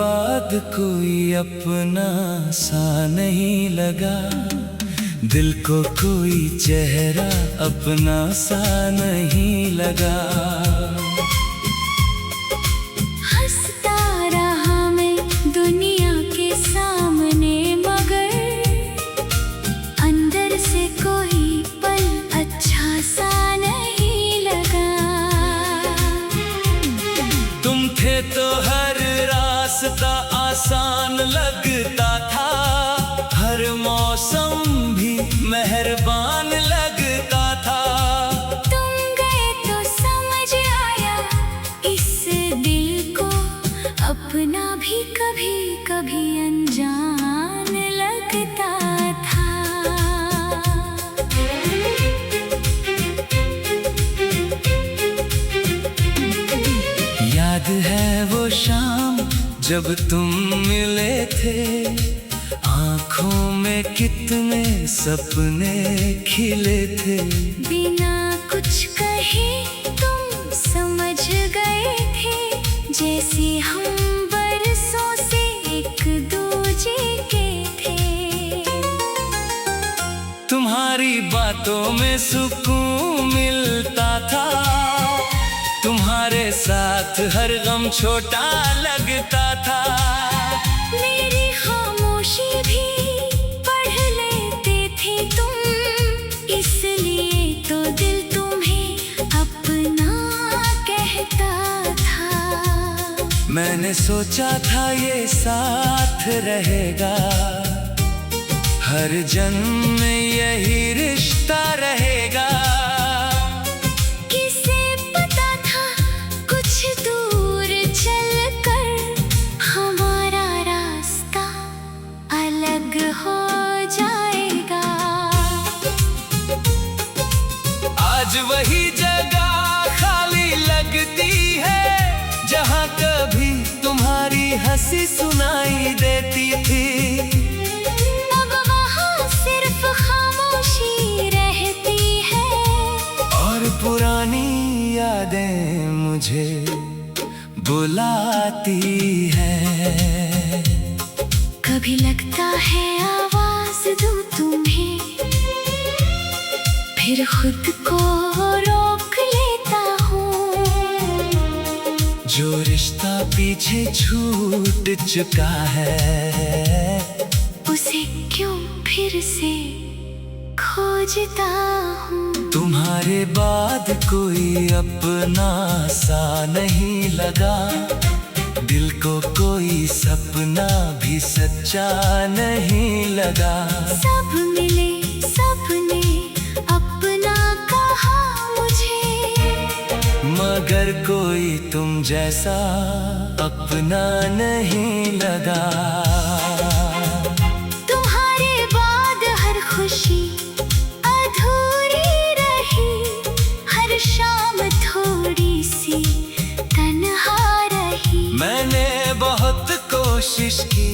बाद कोई अपना सा नहीं लगा, दिल को कोई चेहरा अपना सा नहीं लगा। हंसता रहा मैं दुनिया के सामने, मगर अंदर से कोई पल अच्छा सा नहीं लगा। तुम थे तो हर रास्ता आसान लगता था, हर मौसम भी मेहरबान लगता था। तुम गए तो समझ आया इस दिल को, अपना भी कभी कभी अनजान लगता था। याद है वो शाम जब तुम मिले थे, आँखों में कितने सपने खिले थे। बिना कुछ कहे तुम समझ गए थे, जैसे हम बरसों से एक दूजे के थे। तुम्हारी बातों में सुकून मिलता था, तुम्हारे साथ हर गम छोटा लगता था। मेरी खामोशी भी पढ़ लेते थे तुम, इसलिए तो दिल तुम्हें अपना कहता था। मैंने सोचा था ये साथ रहेगा, हर जन्म में यही रिश्ता रहेगा। आज वही जगह खाली लगती है, जहाँ कभी तुम्हारी हंसी सुनाई देती थी। अब वहाँ सिर्फ खामोशी रहती है, और पुरानी यादें मुझे बुलाती है। कभी लगता है आवाज दूं तुम्हें, फिर खुद को रोक लेता हूँ। जो रिश्ता पीछे छूट चुका है, उसे क्यों फिर से खोजता हूँ। तुम्हारे बाद कोई अपना सा नहीं लगा, दिल को कोई सपना भी सच्चा नहीं लगा। सब मिले सबने अपना कहा मुझे, मगर कोई तुम जैसा अपना नहीं लगा। तुम्हारे बाद हर खुशी अधूरी रही, हर शाम थोड़ी सी तन्हा रही। मैंने बहुत कोशिश की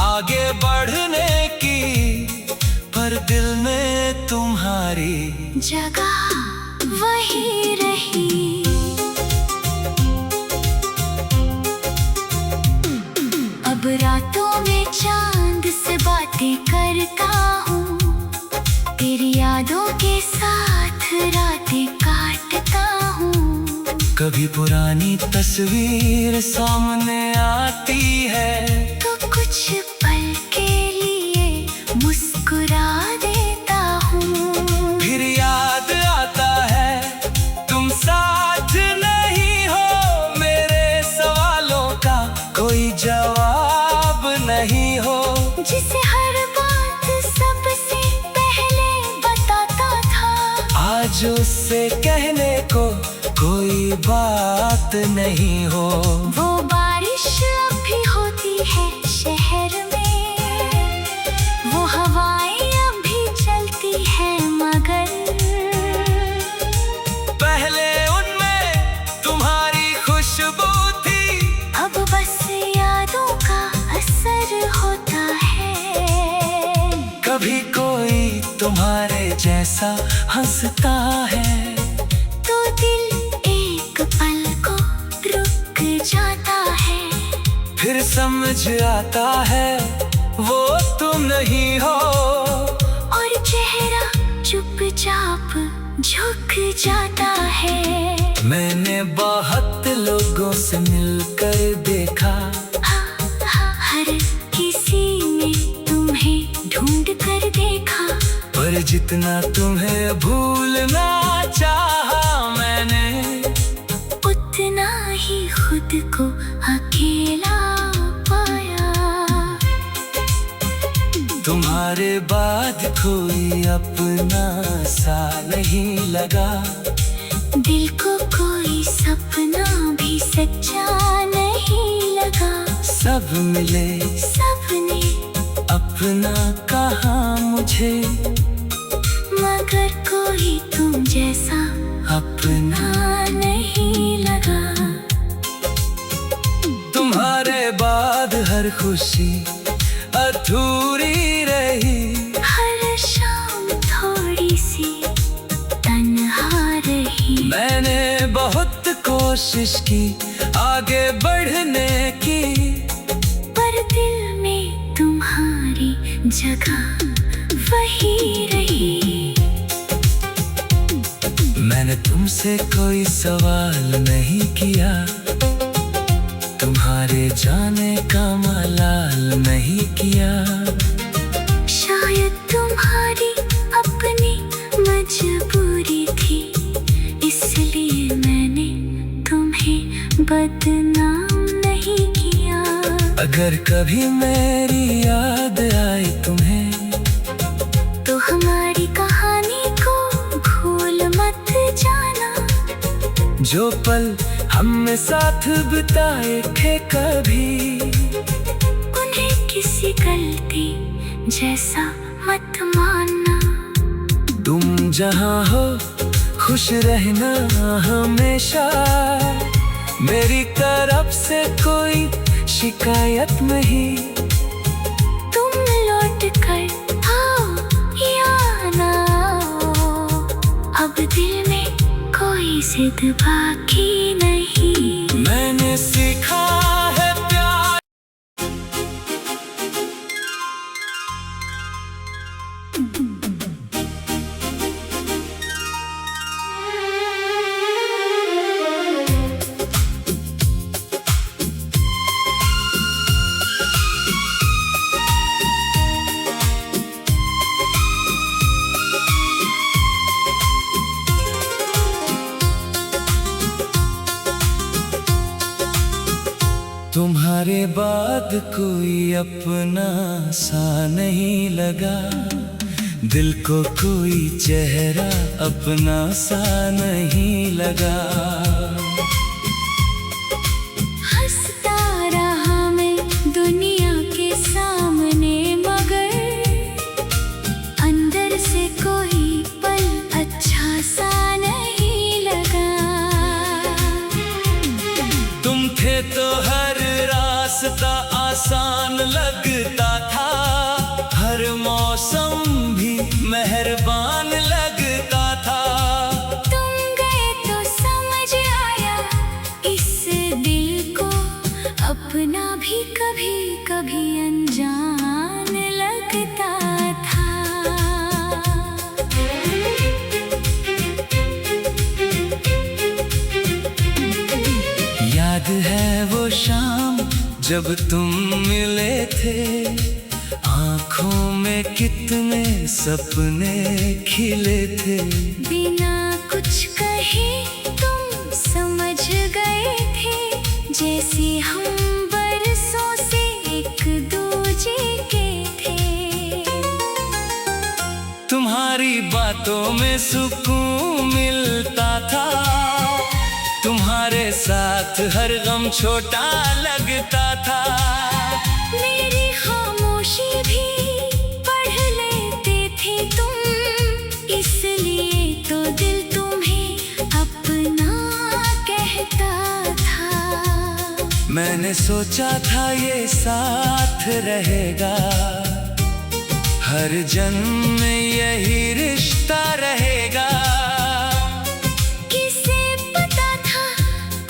आगे बढ़ने की, पर दिल में तुम्हारी जगह वही रही। अब रातों में चांद से बातें करता हूँ, तेरी यादों के साथ रातें काटता हूँ। कभी पुरानी तस्वीर सामने आती है, तो कुछ पल के लिए मुस्कुरा देता हूँ। फिर याद आता है तुम साथ नहीं हो, मेरे सवालों का कोई जवाब नहीं हो। जिसे हर बात सबसे पहले बताता था, आज उससे कहने को कोई बात नहीं हो। वो बारिश अब भी होती है शहर में, वो हवाएं अब भी चलती है, मगर पहले उनमें तुम्हारी खुशबू थी, अब बस यादों का असर होता है। कभी कोई तुम्हारे जैसा हंसता है, तो दिल एक पल को रुक जाता है। फिर समझ आता है वो तुम नहीं हो। और चेहरा चुपचाप झुक जाता है। मैंने बहुत लोगों से मिलकर देखा, हर किसी ने तुम्हें ढूंढ कर देखा। पर जितना तुम्हें भूलना चाहा मैंने, उतना ही खुद को अकेला पाया। तुम्हारे बाद कोई अपना सा नहीं लगा। दिल को कोई सपना भी सच्चा नहीं लगा। सब मिले सबने अपना कहा मुझे, मगर कोई तुम जैसा अपना नहीं लगा। तुम्हारे बाद हर खुशी अधूरी रही। हर शाम थोड़ी सी तन्हा रही। मैंने बहुत कोशिश की आगे बढ़ने की, पर दिल में तुम्हारी जगह वही रही। मैंने तुमसे कोई सवाल नहीं किया, तुम्हारे जाने का मलाल नहीं किया। शायद तुम्हारी अपनी मजबूरी थी, इसलिए मैंने तुम्हें बदनाम नहीं किया। अगर कभी मेरी याद आए तुम्हें, तो हमारी कहानी को भूल मत जाना। जो पल हमने साथ बिताए थे कभी, उन्हें किसी गलती जैसा मत मानना। तुम जहाँ हो खुश रहना हमेशा, मेरी तरफ से कोई शिकायत नहीं। तुम लौट कर आओ या ना आओ, अब दिल में कोई जिद बाकी नहीं। मैंने सीखा है प्यार। तुम्हारे बाद कोई अपना सा नहीं लगा। दिल को कोई चेहरा अपना सा नहीं लगा। हंसता रहा मैं दुनिया के सामने, मगर अंदर से कोई पल अच्छा सा नहीं लगा। तुम थे तो हर रास्ता आसान लगता था, हर मौसम भी मेहरबान लगता था। तुम गए तो समझ आया इस दिल को, अपना भी कभी कभी अनजान लगता था। याद है वो शाम जब तुम मिले थे, आँखों में कितने सपने खिले थे। बिना कुछ कहे तुम समझ गए थे, जैसे हम बरसों से एक दूजे के थे। तुम्हारी बातों में सुकून मिलता था, तुम्हारे साथ हर गम छोटा लगता था। मेरी खामोशी भी पढ़ लेते थे तुम, इसलिए तो दिल तुम्हें अपना कहता था। मैंने सोचा था ये साथ रहेगा, हर जन्म में यही रिश्ता रहेगा। किसे पता था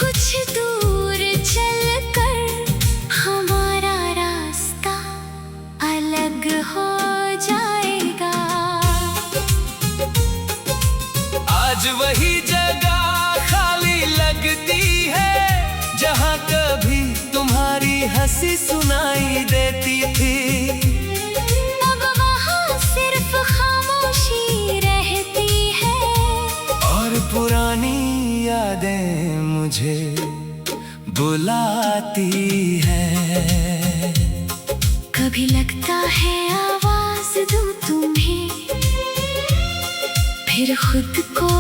कुछ दूर चलकर हमारा सी सुनाई देती थी। अब वहाँ सिर्फ खामोशी रहती है और पुरानी यादें मुझे बुलाती है। कभी लगता है आवाज दूं तुम्हें, फिर खुद को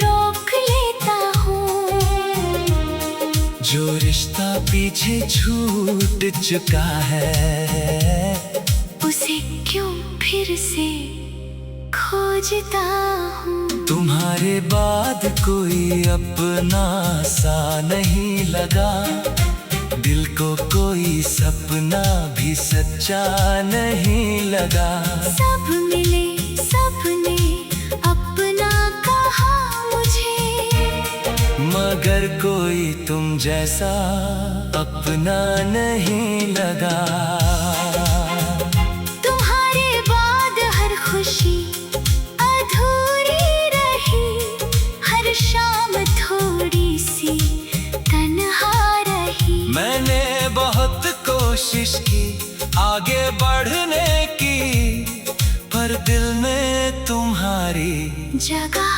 रोक लेता हूँ। जो रिश्ता पीछे छूट चुका है, उसे क्यों फिर से खोजता हूँ। तुम्हारे बाद कोई अपना सा नहीं लगा, दिल को कोई सपना भी सच्चा नहीं लगा। सब मिले सबने अपना कहा मुझे, मगर कोई तुम जैसा अपना नहीं लगा। तुम्हारे बाद हर खुशी अधूरी रही, हर शाम थोड़ी सी तन्हा रही। मैंने बहुत कोशिश की आगे बढ़ने की, पर दिल में तुम्हारी जगह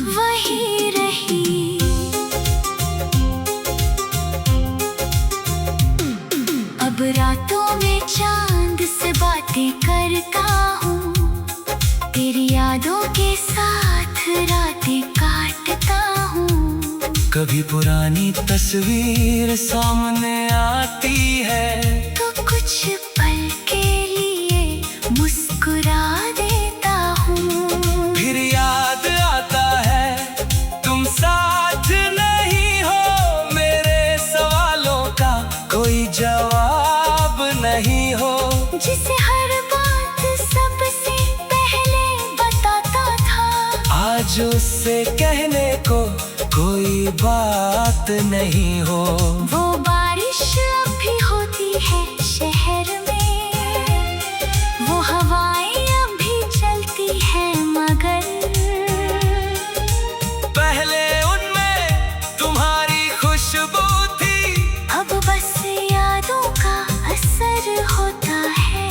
वही रही। अब रातों में चांद से बातें करता हूँ, तेरी यादों के साथ रातें काटता हूँ। कभी पुरानी तस्वीर सामने आती है, तो कुछ पल के लिए मुस्कुरा देता हूँ। फिर याद आता है तुम साथ नहीं हो, मेरे सवालों का कोई जवाब नहीं हो। जिसे हर बात सबसे पहले बताता था, आज उससे कहने को कोई बात नहीं हो। वो बारिश अब भी होती है शहर में, वो हवाएं अब भी चलती है मगर पहले उनमें तुम्हारी खुशबू थी, अब बस यादों का असर होता है।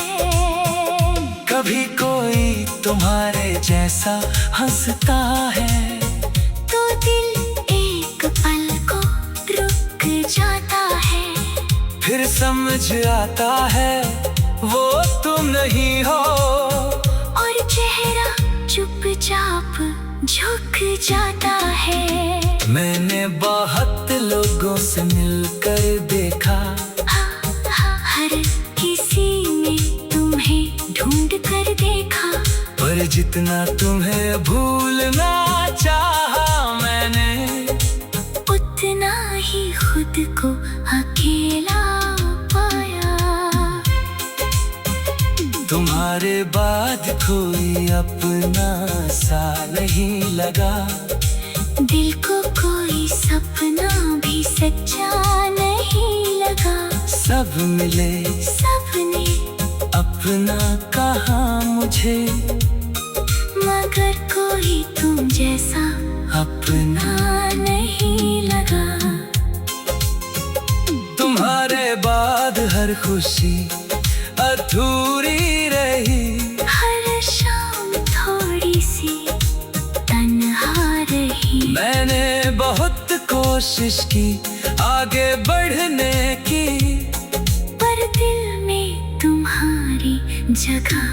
कभी कोई तुम्हारे जैसा हंसता है, तो दिल एक पल को रुक जाता है। फिर समझ आता है वो तुम नहीं हो, और चेहरा चुपचाप झुक जाता है। मैंने बहुत लोगों से मिलकर देखा, हर किसी ने तुम्हें ढूंढ कर देखा, पर जितना तुम्हें भूलना चाहा मैंने, उतना ही खुद को अकेला पाया। तुम्हारे बाद कोई अपना सा नहीं लगा, दिल को कोई सपना भी सच्चा नहीं लगा। सब मिले सबने अपना कहा मुझे, मगर कोई तुम जैसा अपना नहीं लगा। तुम्हारे बाद हर खुशी अधूरी रही, हर शाम थोड़ी सी तन्हा रही। मैंने बहुत कोशिश की आगे बढ़ने की, पर दिल में तुम्हारी जगह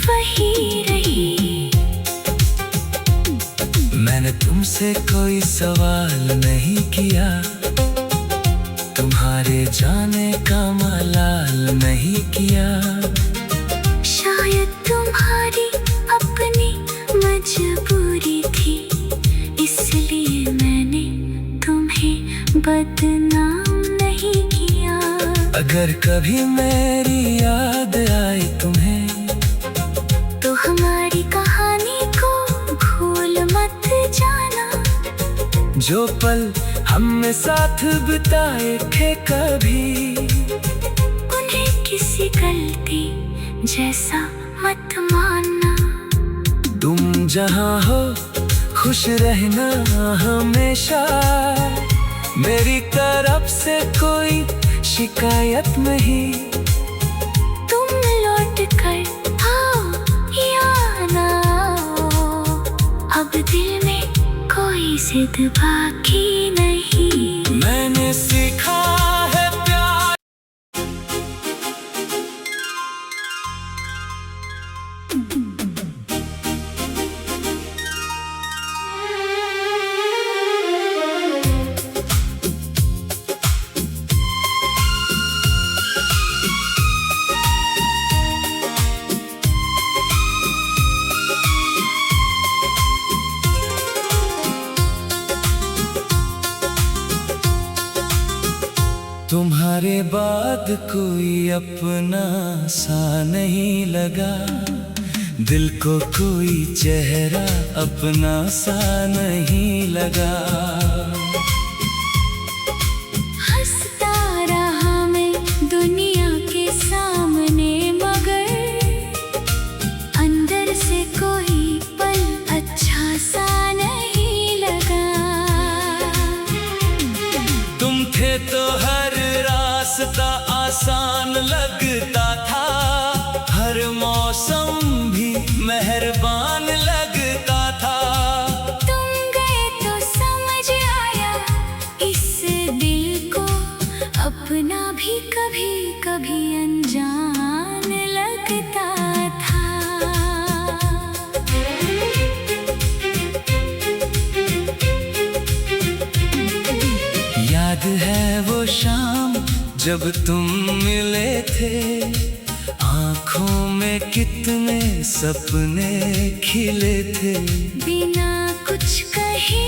वही रही। मैंने तुमसे कोई सवाल नहीं किया, तुम्हारे जाने का मलाल नहीं किया। शायद तुम्हारी अपनी मजबूरी थी, इसलिए मैंने तुम्हें बदनाम नहीं किया। अगर कभी मेरी याद आई तुम्हें, तो हमारी कहानी को भूल मत जाना। जो पल हमने साथ बिताए थे कभी, उन्हें किसी गलती जैसा मत मानना। तुम जहाँ हो खुश रहना हमेशा, मेरी तरफ से कोई शिकायत नहीं। तुम लौट कर आओ या ना आओ, अब दिल में कोई जिद बाकी नहीं। मैंने सीखा है प्यार। तुम्हारे बाद कोई अपना सा नहीं लगा, दिल को कोई चेहरा अपना सा नहीं लगा। हंसता रहा मैं दुनिया के सामने, मगर अंदर से कोई पल अच्छा सा नहीं लगा। तुम थे तो हर रास्ता आसान लगता था, हर मौसम भी मेहरबान लगता था। तुम गए तो समझ आया इस दिल को, अपना भी कभी कभी अनजान लगता था। याद है वो शाम जब तुम मिले थे, आँखों में कितने सपने खिले थे। बिना कुछ कहे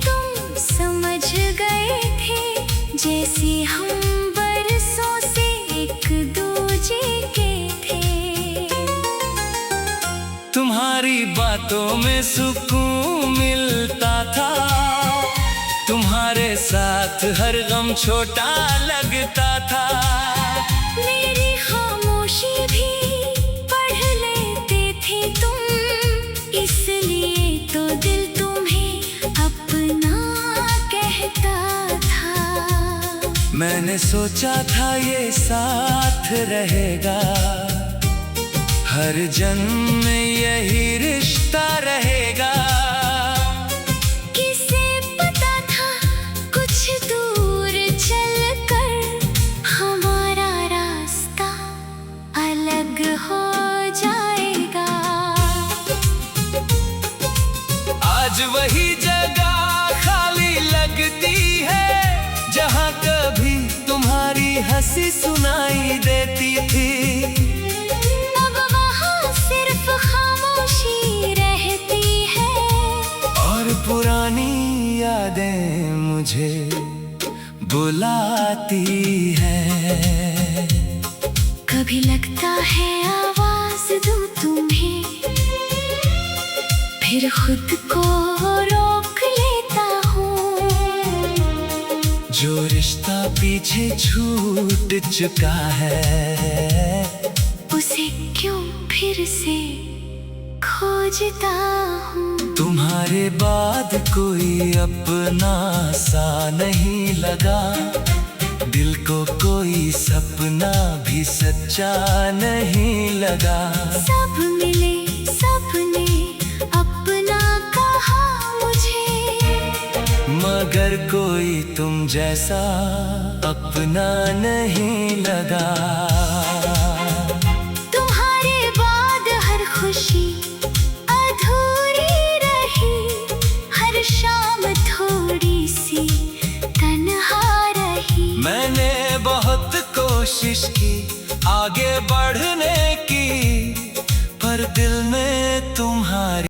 तुम समझ गए थे, जैसे हम बरसों से एक दूजे के थे। तुम्हारी बातों में सुकून मिलता था, तुम्हारे साथ हर गम छोटा लगता था। मेरी खामोशी भी पढ़ लेते थे तुम, इसलिए तो दिल तुम्हें अपना कहता था। मैंने सोचा था ये साथ रहेगा, हर जन्म में यही रिश्ता रहेगा। आज वही जगह खाली लगती है, जहाँ कभी तुम्हारी हंसी सुनाई देती थी। अब वहाँ सिर्फ खामोशी रहती है, और पुरानी यादें मुझे बुलाती है। कभी लगता है आवाज दूं तुम्हें, फिर खुद को रोक लेता हूँ। जो रिश्ता पीछे छूट चुका है, उसे क्यों फिर से खोजता हूँ। तुम्हारे बाद कोई अपना सा नहीं लगा, दिल को कोई सपना भी सच्चा नहीं लगा। सब मिले सबने अपना कहा मुझे, मगर कोई तुम जैसा अपना नहीं लगा। तुम्हारे बाद हर खुशी अधूरी रही, हर शाम थोड़ी सी तन्हा रही। मैंने बहुत कोशिश की आगे बढ़ने की, पर दिल में तुम्हारी